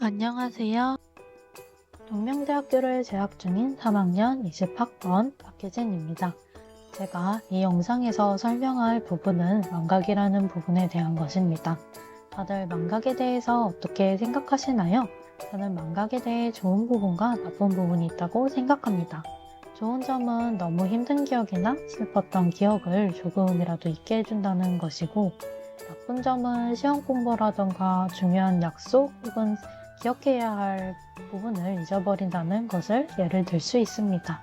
안녕하세요. 동명대학교를 재학 중인 3학년 20학번 박혜진입니다. 제가 이 영상에서 설명할 부분은 망각이라는 부분에 대한 것입니다. 다들 망각에 대해서 어떻게 생각하시나요? 저는 망각에 대해 좋은 부분과 나쁜 부분이 있다고 생각합니다. 좋은 점은 너무 힘든 기억이나 슬펐던 기억을 조금이라도 잊게 해준다는 것이고, 나쁜 점은 시험 공부라던가 중요한 약속 혹은 기억해야 할 부분을 잊어버린다는 것을 예를 들 수 있습니다.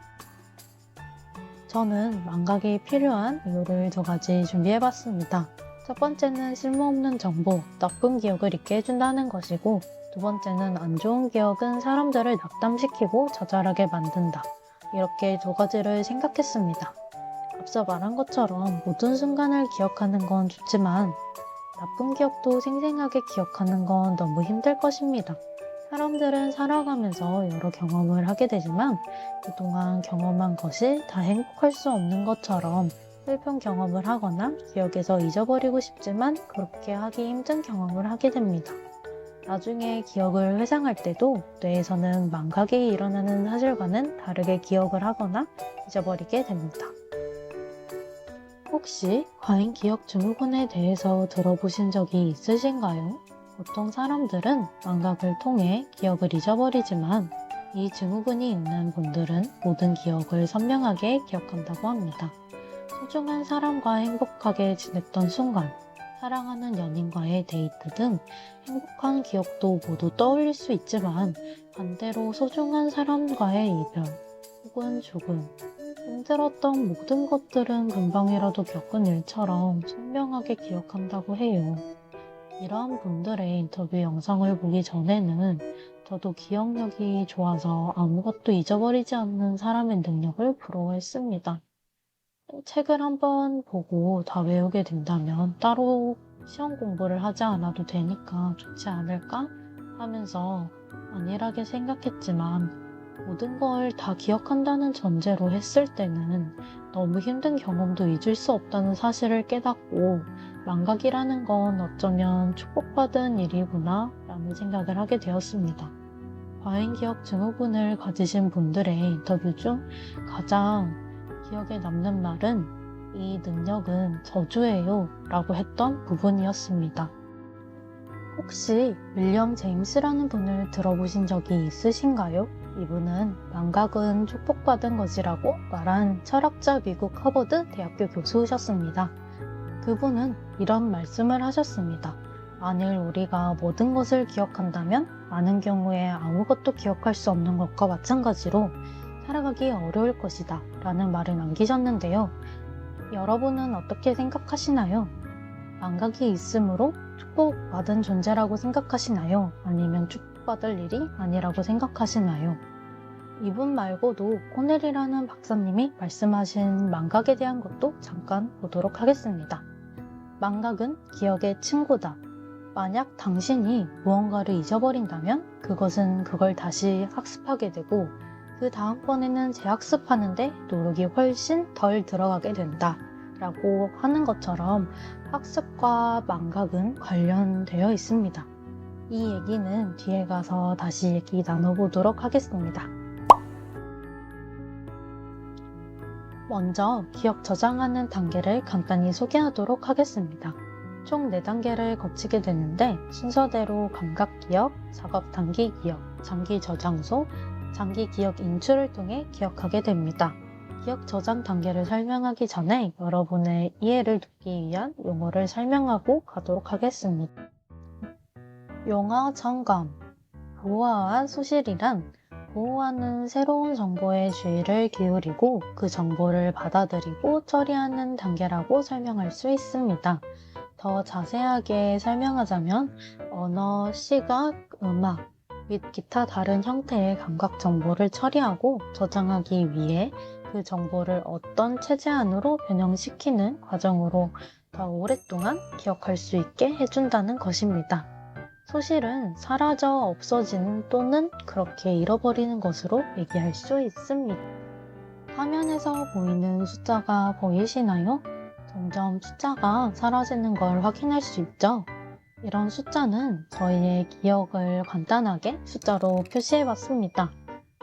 저는 망각이 필요한 이유를 두 가지 준비해봤습니다. 첫 번째는 쓸모없는 정보, 나쁜 기억을 잊게 해준다는 것이고, 두 번째는 안 좋은 기억은 사람들을 낙담시키고 좌절하게 만든다. 이렇게 두 가지를 생각했습니다. 앞서 말한 것처럼 모든 순간을 기억하는 건 좋지만 나쁜 기억도 생생하게 기억하는 건 너무 힘들 것입니다. 사람들은 살아가면서 여러 경험을 하게 되지만 그동안 경험한 것이 다 행복할 수 없는 것처럼 슬픈 경험을 하거나 기억에서 잊어버리고 싶지만 그렇게 하기 힘든 경험을 하게 됩니다. 나중에 기억을 회상할 때도 뇌에서는 망각이 일어나는 사실과는 다르게 기억을 하거나 잊어버리게 됩니다. 혹시 과잉 기억 증후군에 대해서 들어보신 적이 있으신가요? 보통 사람들은 망각을 통해 기억을 잊어버리지만 이 증후군이 있는 분들은 모든 기억을 선명하게 기억한다고 합니다. 소중한 사람과 행복하게 지냈던 순간, 사랑하는 연인과의 데이트 등 행복한 기억도 모두 떠올릴 수 있지만 반대로 소중한 사람과의 이별 혹은 죽음, 힘들었던 모든 것들은 금방이라도 겪은 일처럼 선명하게 기억한다고 해요. 이러한 분들의 인터뷰 영상을 보기 전에는 저도 기억력이 좋아서 아무것도 잊어버리지 않는 사람의 능력을 부러워했습니다. 책을 한번 보고 다 외우게 된다면 따로 시험 공부를 하지 않아도 되니까 좋지 않을까 하면서 안일하게 생각했지만 모든 걸 다 기억한다는 전제로 했을 때는 너무 힘든 경험도 잊을 수 없다는 사실을 깨닫고 망각이라는 건 어쩌면 축복받은 일이구나 라는 생각을 하게 되었습니다. 과잉기억 증후군을 가지신 분들의 인터뷰 중 가장 기억에 남는 말은 이 능력은 저주예요 라고 했던 부분이었습니다. 혹시 윌리엄 제임스라는 분을 들어보신 적이 있으신가요? 이분은 망각은 축복받은 것이라고 말한 철학자 미국 하버드 대학교 교수셨습니다. 그분은 이런 말씀을 하셨습니다. 만일 우리가 모든 것을 기억한다면 많은 경우에 아무것도 기억할 수 없는 것과 마찬가지로 살아가기 어려울 것이다 라는 말을 남기셨는데요. 여러분은 어떻게 생각하시나요? 망각이 있으므로 축복받은 존재라고 생각하시나요? 아니면 축복받을 일이 아니라고 생각하시나요? 이분 말고도 코넬이라는 박사님이 말씀하신 망각에 대한 것도 잠깐 보도록 하겠습니다. 망각은 기억의 친구다. 만약 당신이 무언가를 잊어버린다면 그것은 그걸 다시 학습하게 되고 그 다음번에는 재학습하는데 노력이 훨씬 덜 들어가게 된다. 라고 하는 것처럼 학습과 망각은 관련되어 있습니다. 이 얘기는 뒤에 가서 다시 얘기 나눠보도록 하겠습니다. 먼저 기억 저장하는 단계를 간단히 소개하도록 하겠습니다. 총 4단계를 거치게 되는데 순서대로 감각기억, 작업단기 기억, 장기저장소, 장기기억 인출을 통해 기억하게 됩니다. 기억 저장 단계를 설명하기 전에 여러분의 이해를 돕기 위한 용어를 설명하고 가도록 하겠습니다. 용어 점검. 보호와 소실이란 보호하는 새로운 정보에 주의를 기울이고 그 정보를 받아들이고 처리하는 단계라고 설명할 수 있습니다. 더 자세하게 설명하자면 언어, 시각, 음악 및 기타 다른 형태의 감각 정보를 처리하고 저장하기 위해 그 정보를 어떤 체제 안으로 변형시키는 과정으로 더 오랫동안 기억할 수 있게 해준다는 것입니다. 소실은 사라져 없어지는 또는 그렇게 잃어버리는 것으로 얘기할 수 있습니다. 화면에서 보이는 숫자가 보이시나요? 점점 숫자가 사라지는 걸 확인할 수 있죠. 이런 숫자는 저희의 기억을 간단하게 숫자로 표시해 봤습니다.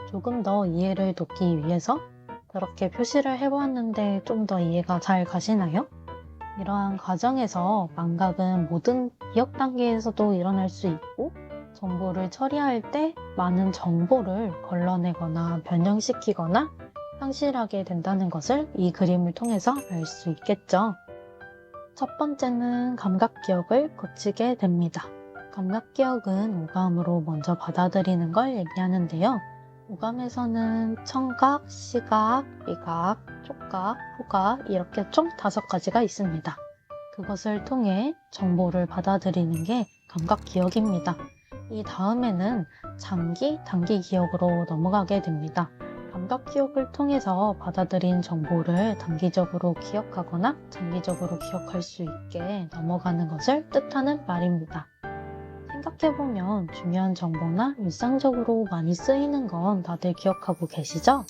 조금 더 이해를 돕기 위해서 그렇게 표시를 해보았는데 좀 더 이해가 잘 가시나요? 이러한 과정에서 망각은 모든 기억 단계에서도 일어날 수 있고 정보를 처리할 때 많은 정보를 걸러내거나 변형시키거나 상실하게 된다는 것을 이 그림을 통해서 알 수 있겠죠. 첫 번째는 감각 기억을 거치게 됩니다. 감각 기억은 오감으로 먼저 받아들이는 걸 얘기하는데요. 오감에서는 청각, 시각, 미각, 촉각, 후각 이렇게 총 5가지가 있습니다. 그것을 통해 정보를 받아들이는 게 감각 기억입니다. 이 다음에는 장기, 단기 기억으로 넘어가게 됩니다. 감각 기억을 통해서 받아들인 정보를 단기적으로 기억하거나 장기적으로 기억할 수 있게 넘어가는 것을 뜻하는 말입니다. 생각해보면 중요한 정보나 일상적으로 많이 쓰이는 건 다들 기억하고 계시죠?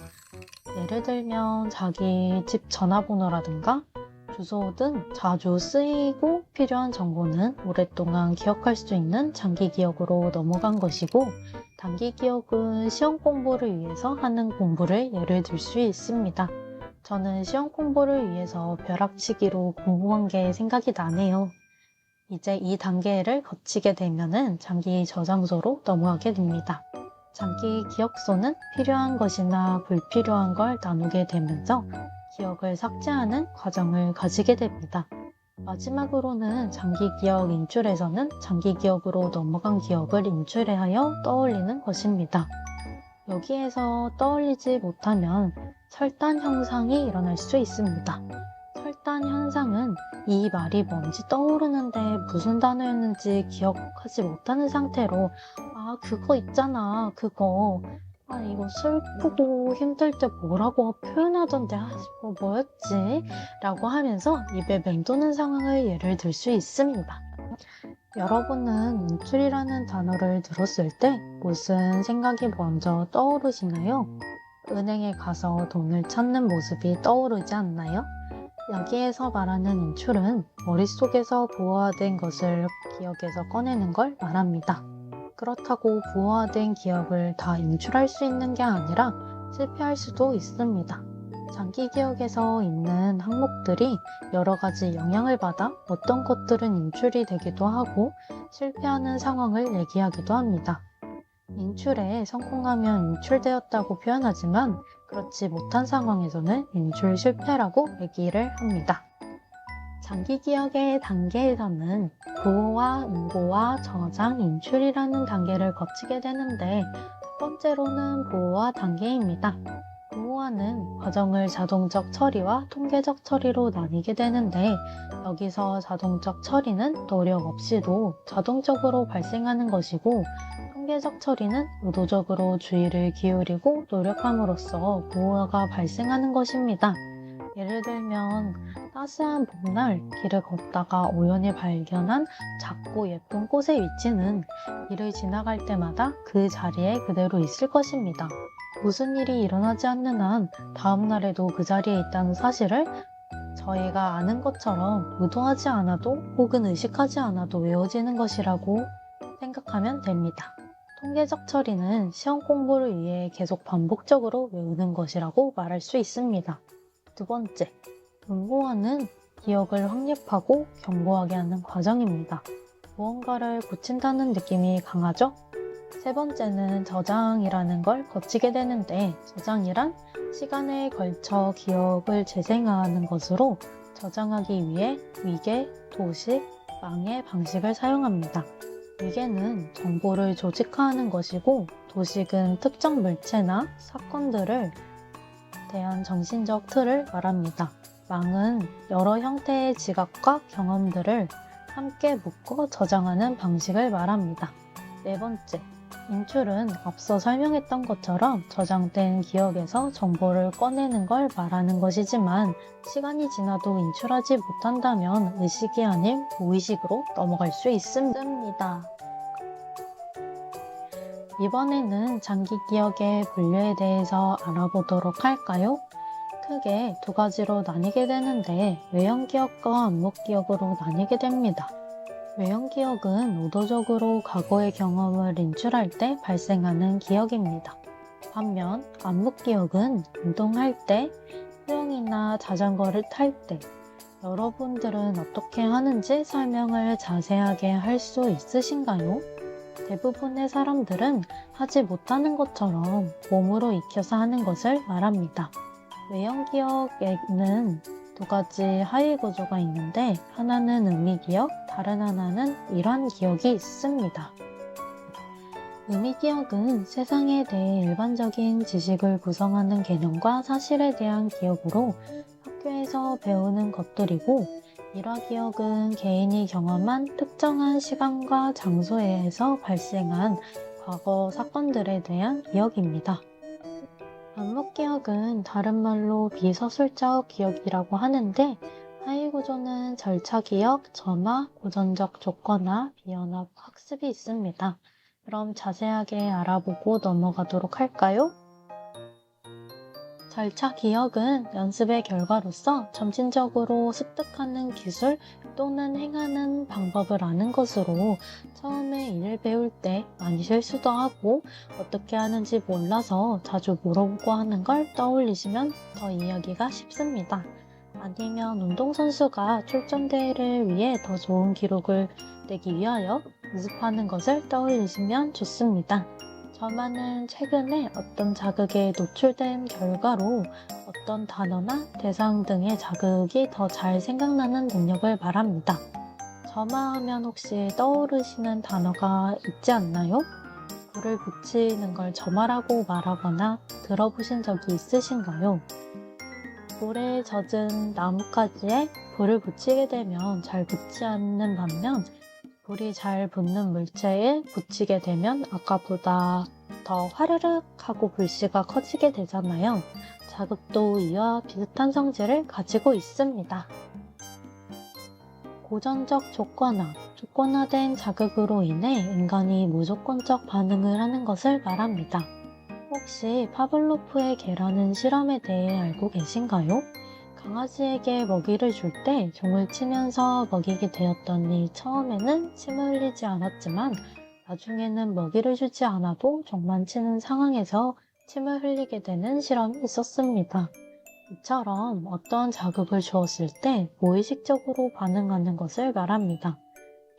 예를 들면 자기 집 전화번호라든가 주소 등 자주 쓰이고 필요한 정보는 오랫동안 기억할 수 있는 장기 기억으로 넘어간 것이고, 단기 기억은 시험 공부를 위해서 하는 공부를 예를 들 수 있습니다. 저는 시험 공부를 위해서 벼락치기로 공부한 게 생각이 나네요. 이제 이 단계를 거치게 되면은 장기 저장소로 넘어가게 됩니다. 장기 기억소는 필요한 것이나 불필요한 걸 나누게 되면서 기억을 삭제하는 과정을 가지게 됩니다. 마지막으로는 장기 기억 인출에서는 장기 기억으로 넘어간 기억을 인출하여 떠올리는 것입니다. 여기에서 떠올리지 못하면 설단 현상이 일어날 수 있습니다. 설단 현상은 이 말이 뭔지 떠오르는데 무슨 단어였는지 기억하지 못하는 상태로 그거 있잖아 그거 이거 슬프고 힘들 때 뭐라고 표현하던데 이거 뭐였지? 라고 하면서 입에 맴도는 상황을 예를 들 수 있습니다. 여러분은 인출이라는 단어를 들었을 때 무슨 생각이 먼저 떠오르시나요? 은행에 가서 돈을 찾는 모습이 떠오르지 않나요? 여기에서 말하는 인출은 머릿속에서 부호화된 것을 기억에서 꺼내는 걸 말합니다. 그렇다고 부호화된 기억을 다 인출할 수 있는 게 아니라 실패할 수도 있습니다. 장기 기억에서 있는 항목들이 여러 가지 영향을 받아 어떤 것들은 인출이 되기도 하고 실패하는 상황을 얘기하기도 합니다. 인출에 성공하면 인출되었다고 표현하지만 그렇지 못한 상황에서는 인출 실패라고 얘기를 합니다. 장기 기억의 단계에서는 부호화, 응고와 저장, 인출이라는 단계를 거치게 되는데 첫 번째로는 부호화 단계입니다. 부호화는 과정을 자동적 처리와 통계적 처리로 나뉘게 되는데 여기서 자동적 처리는 노력 없이도 자동적으로 발생하는 것이고 통계적 처리는 의도적으로 주의를 기울이고 노력함으로써 부호화가 발생하는 것입니다. 예를 들면 따스한 봄날 길을 걷다가 우연히 발견한 작고 예쁜 꽃의 위치는 길을 지나갈 때마다 그 자리에 그대로 있을 것입니다. 무슨 일이 일어나지 않는 한 다음 날에도 그 자리에 있다는 사실을 저희가 아는 것처럼 의도하지 않아도 혹은 의식하지 않아도 외워지는 것이라고 생각하면 됩니다. 통계적 처리는 시험 공부를 위해 계속 반복적으로 외우는 것이라고 말할 수 있습니다. 두 번째, 응고화는 기억을 확립하고 견고하게 하는 과정입니다. 무언가를 고친다는 느낌이 강하죠? 세 번째는 저장이라는 걸 거치게 되는데 저장이란 시간에 걸쳐 기억을 재생하는 것으로 저장하기 위해 위계, 도식, 망의 방식을 사용합니다. 위계는 정보를 조직화하는 것이고 도식은 특정 물체나 사건들을 대한 정신적 틀을 말합니다. 망은 여러 형태의 지각과 경험들을 함께 묶어 저장하는 방식을 말합니다. 네 번째, 인출은 앞서 설명했던 것처럼 저장된 기억에서 정보를 꺼내는 걸 말하는 것이지만 시간이 지나도 인출하지 못한다면 의식이 아닌 무의식으로 넘어갈 수 있습니다. 이번에는 장기 기억의 분류에 대해서 알아보도록 할까요? 크게 두 가지로 나뉘게 되는데 외형 기억과 안목 기억으로 나뉘게 됩니다. 외형 기억은 의도적으로 과거의 경험을 인출할 때 발생하는 기억입니다. 반면 암묵 기억은 운동할 때, 수영이나 자전거를 탈 때, 여러분들은 어떻게 하는지 설명을 자세하게 할 수 있으신가요? 대부분의 사람들은 하지 못하는 것처럼 몸으로 익혀서 하는 것을 말합니다. 외형 기억에는 두 가지 하위 구조가 있는데 하나는 의미 기억, 다른 하나는 일환 기억이 있습니다. 의미 기억은 세상에 대해 일반적인 지식을 구성하는 개념과 사실에 대한 기억으로 학교에서 배우는 것들이고, 일화 기억은 개인이 경험한 특정한 시간과 장소에서 발생한 과거 사건들에 대한 기억입니다. 암묵 기억은 다른 말로 비서술적 기억이라고 하는데, 하위 구조는 절차 기억, 점화, 고전적 조건화, 비연합 학습이 있습니다. 그럼 자세하게 알아보고 넘어가도록 할까요? 절차 기억은 연습의 결과로서 점진적으로 습득하는 기술 또는 행하는 방법을 아는 것으로, 처음에 일을 배울 때 많이 실수도 하고 어떻게 하는지 몰라서 자주 물어보고 하는 걸 떠올리시면 더 이해하기가 쉽습니다. 아니면 운동선수가 출전대회를 위해 더 좋은 기록을 내기 위하여 연습하는 것을 떠올리시면 좋습니다. 저만은 최근에 어떤 자극에 노출된 결과로 어떤 단어나 대상 등의 자극이 더 잘 생각나는 능력을 말합니다. 점화하면 혹시 떠오르시는 단어가 있지 않나요? 불을 붙이는 걸 점화라고 말하거나 들어보신 적이 있으신가요? 불에 젖은 나뭇가지에 불을 붙이게 되면 잘 붙지 않는 반면, 불이 잘 붙는 물체에 붙이게 되면 아까보다 더 화르륵 하고 불씨가 커지게 되잖아요. 자극도 이와 비슷한 성질을 가지고 있습니다. 고전적 조건화, 조건화된 자극으로 인해 인간이 무조건적 반응을 하는 것을 말합니다. 혹시 파블로프의 개라는 실험에 대해 알고 계신가요? 강아지에게 먹이를 줄 때 종을 치면서 먹이게 되었더니 처음에는 침을 흘리지 않았지만 나중에는 먹이를 주지 않아도 종만 치는 상황에서 침을 흘리게 되는 실험이 있었습니다. 이처럼 어떤 자극을 주었을 때 무의식적으로 반응하는 것을 말합니다.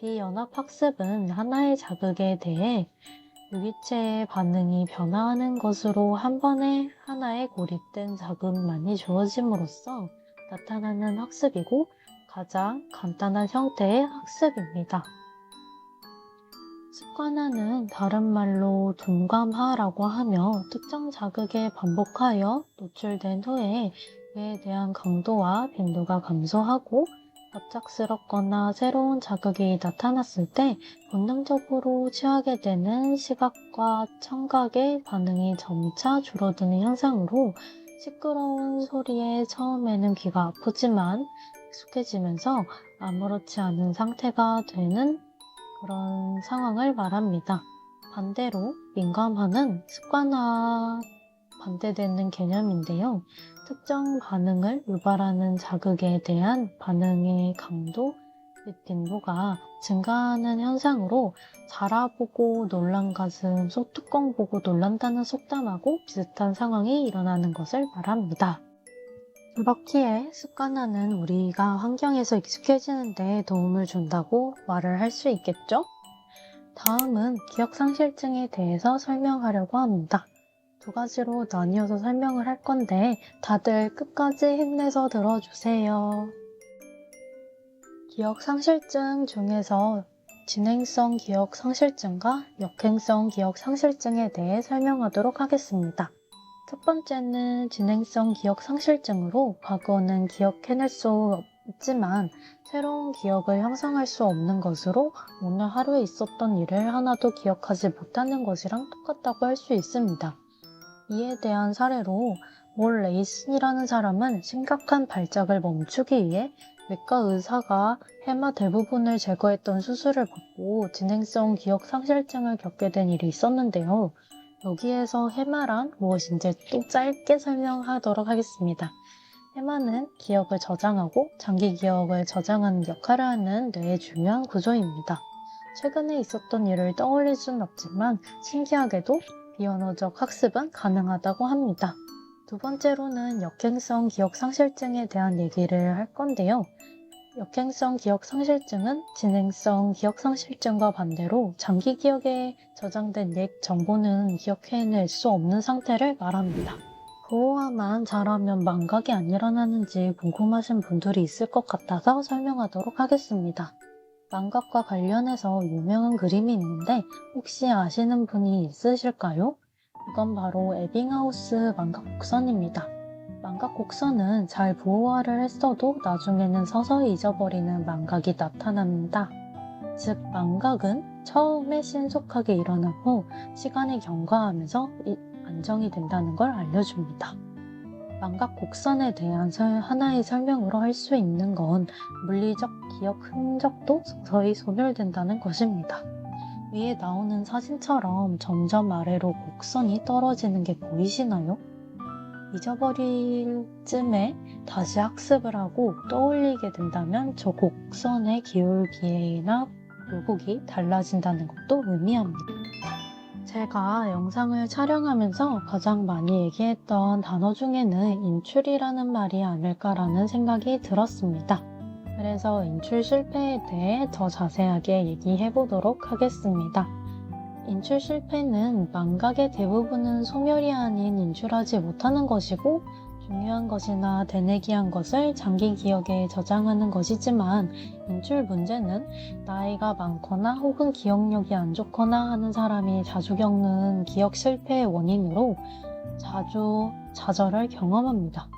비연합학습은 하나의 자극에 대해 유기체의 반응이 변화하는 것으로 한 번에 하나의 고립된 자극만이 주어짐으로써 나타나는 학습이고, 가장 간단한 형태의 학습입니다. 습관화는 다른 말로 둔감화라고 하며, 특정 자극에 반복하여 노출된 후에 그에 대한 강도와 빈도가 감소하고 갑작스럽거나 새로운 자극이 나타났을 때 본능적으로 취하게 되는 시각과 청각의 반응이 점차 줄어드는 현상으로, 시끄러운 소리에 처음에는 귀가 아프지만 익숙해지면서 아무렇지 않은 상태가 되는 그런 상황을 말합니다. 반대로 민감화는 습관화 반대되는 개념인데요. 특정 반응을 유발하는 자극에 대한 반응의 강도 및 빈도가 증가하는 현상으로, 자라보고 놀란 가슴, 소뚜껑 보고 놀란다는 속담하고 비슷한 상황이 일어나는 것을 말합니다. 그렇기에 습관화는 우리가 환경에서 익숙해지는 데 도움을 준다고 말을 할 수 있겠죠? 다음은 기억상실증에 대해서 설명하려고 합니다. 두 가지로 나뉘어서 설명을 할 건데 다들 끝까지 힘내서 들어주세요. 기억상실증 중에서 진행성 기억상실증과 역행성 기억상실증에 대해 설명하도록 하겠습니다. 첫 번째는 진행성 기억상실증으로 과거는 기억해낼 수 있지만 새로운 기억을 형성할 수 없는 것으로, 오늘 하루에 있었던 일을 하나도 기억하지 못하는 것이랑 똑같다고 할 수 있습니다. 이에 대한 사례로 올 레이슨이라는 사람은 심각한 발작을 멈추기 위해 외과 의사가 해마 대부분을 제거했던 수술을 받고 진행성 기억상실증을 겪게 된 일이 있었는데요. 여기에서 해마란 무엇인지 또 짧게 설명하도록 하겠습니다. 해마는 기억을 저장하고 장기 기억을 저장하는 역할을 하는 뇌의 중요한 구조입니다. 최근에 있었던 일을 떠올릴 수는 없지만 신기하게도 비언어적 학습은 가능하다고 합니다. 두 번째로는 역행성 기억상실증에 대한 얘기를 할 건데요. 역행성 기억상실증은 진행성 기억상실증과 반대로 장기 기억에 저장된 옛 정보는 기억해낼 수 없는 상태를 말합니다. 보호화만 잘하면 망각이 안 일어나는지 궁금하신 분들이 있을 것 같아서 설명하도록 하겠습니다. 망각과 관련해서 유명한 그림이 있는데 혹시 아시는 분이 있으실까요? 이건 바로 에빙하우스 망각 곡선입니다. 망각 곡선은 잘 보호화를 했어도 나중에는 서서히 잊어버리는 망각이 나타납니다. 즉, 망각은 처음에 신속하게 일어난 후 시간이 경과하면서 안정이 된다는 걸 알려줍니다. 망각 곡선에 대한 하나의 설명으로 할 수 있는 건 물리적 기억 흔적도 서서히 소멸된다는 것입니다. 위에 나오는 사진처럼 점점 아래로 곡선이 떨어지는 게 보이시나요? 잊어버릴 쯤에 다시 학습을 하고 떠올리게 된다면 저 곡선의 기울기나 굴곡이 달라진다는 것도 의미합니다. 제가 영상을 촬영하면서 가장 많이 얘기했던 단어 중에는 인출이라는 말이 아닐까라는 생각이 들었습니다. 그래서 인출 실패에 대해 더 자세하게 얘기해 보도록 하겠습니다. 인출 실패는 망각의 대부분은 소멸이 아닌 인출하지 못하는 것이고 중요한 것이나 되뇌기한 것을 장기 기억에 저장하는 것이지만 인출 문제는 나이가 많거나 혹은 기억력이 안 좋거나 하는 사람이 자주 겪는 기억 실패의 원인으로 자주 좌절을 경험합니다.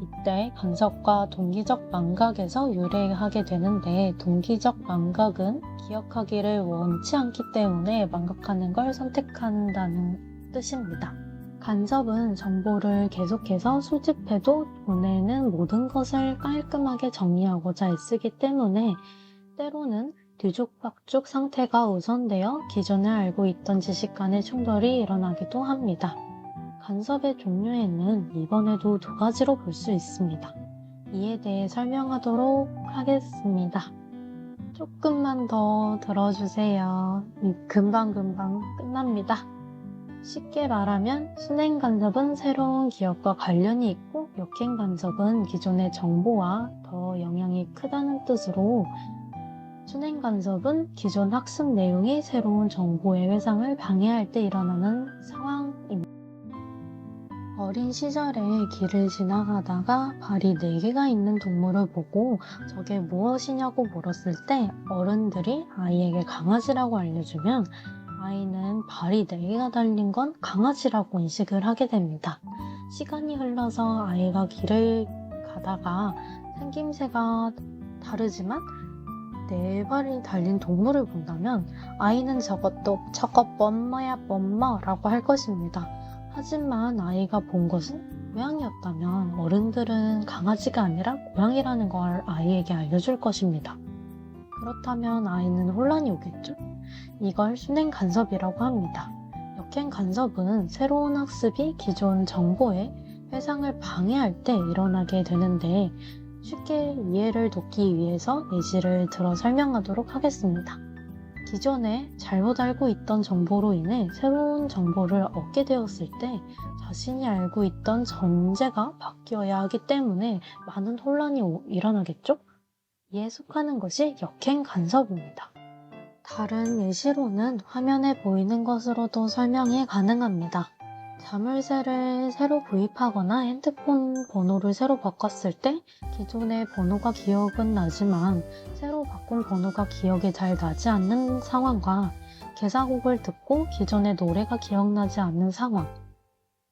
이때 간섭과 동기적 망각에서 유래하게 되는데 동기적 망각은 기억하기를 원치 않기 때문에 망각하는 걸 선택한다는 뜻입니다. 간섭은 정보를 계속해서 수집해도 보내는 모든 것을 깔끔하게 정리하고자 애쓰기 때문에 때로는 뒤죽박죽 상태가 우선되어 기존에 알고 있던 지식 간의 충돌이 일어나기도 합니다. 간섭의 종류에는 이번에도 두 가지로 볼 수 있습니다. 이에 대해 설명하도록 하겠습니다. 조금만 더 들어주세요. 금방금방 끝납니다. 쉽게 말하면 순행 간섭은 새로운 기억과 관련이 있고 역행 간섭은 기존의 정보와 더 영향이 크다는 뜻으로 순행 간섭은 기존 학습 내용이 새로운 정보의 회상을 방해할 때 일어나는 상황입니다. 어린 시절에 길을 지나가다가 발이 4개가 있는 동물을 보고 저게 무엇이냐고 물었을 때 어른들이 아이에게 강아지라고 알려주면 아이는 발이 4개가 달린 건 강아지라고 인식을 하게 됩니다. 시간이 흘러서 아이가 길을 가다가 생김새가 다르지만 4발이 달린 동물을 본다면 아이는 저것 뻔머야 뻔머라고 할 것입니다. 하지만 아이가 본 것은 고양이였다면 어른들은 강아지가 아니라 고양이라는 걸 아이에게 알려줄 것입니다. 그렇다면 아이는 혼란이 오겠죠? 이걸 순행 간섭이라고 합니다. 역행 간섭은 새로운 학습이 기존 정보의 회상을 방해할 때 일어나게 되는데 쉽게 이해를 돕기 위해서 예시를 들어 설명하도록 하겠습니다. 기존에 잘못 알고 있던 정보로 인해 새로운 정보를 얻게 되었을 때 자신이 알고 있던 전제가 바뀌어야 하기 때문에 많은 혼란이 일어나겠죠? 이에 속하는 것이 역행 간섭입니다. 다른 예시로는 화면에 보이는 것으로도 설명이 가능합니다. 자물쇠를 새로 구입하거나 핸드폰 번호를 새로 바꿨을 때 기존의 번호가 기억은 나지만 새로 바꾼 번호가 기억이 잘 나지 않는 상황과 개사곡을 듣고 기존의 노래가 기억나지 않는 상황,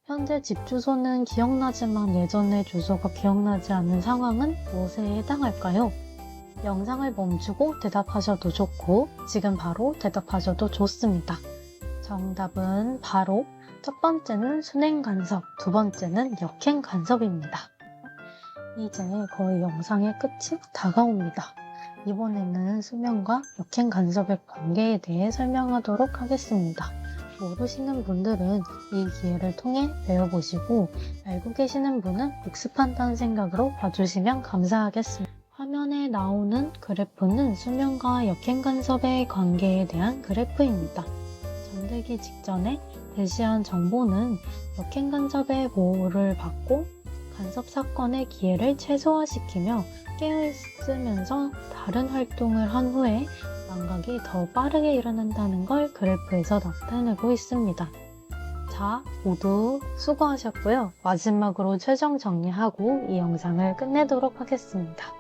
현재 집 주소는 기억나지만 예전의 주소가 기억나지 않는 상황은 무엇에 해당할까요? 영상을 멈추고 대답하셔도 좋고 지금 바로 대답하셔도 좋습니다. 정답은 바로 첫 번째는 순행 간섭, 두 번째는 역행 간섭입니다. 이제 거의 영상의 끝이 다가옵니다. 이번에는 수면과 역행 간섭의 관계에 대해 설명하도록 하겠습니다. 모르시는 분들은 이 기회를 통해 배워보시고 알고 계시는 분은 복습한다는 생각으로 봐주시면 감사하겠습니다. 화면에 나오는 그래프는 수면과 역행 간섭의 관계에 대한 그래프입니다. 잠들기 직전에 대시한 정보는 역행 간섭의 보호를 받고 간섭 사건의 기회를 최소화시키며 깨어있으면서 다른 활동을 한 후에 망각이 더 빠르게 일어난다는 걸 그래프에서 나타내고 있습니다. 자, 모두 수고하셨고요. 마지막으로 최종 정리하고 이 영상을 끝내도록 하겠습니다.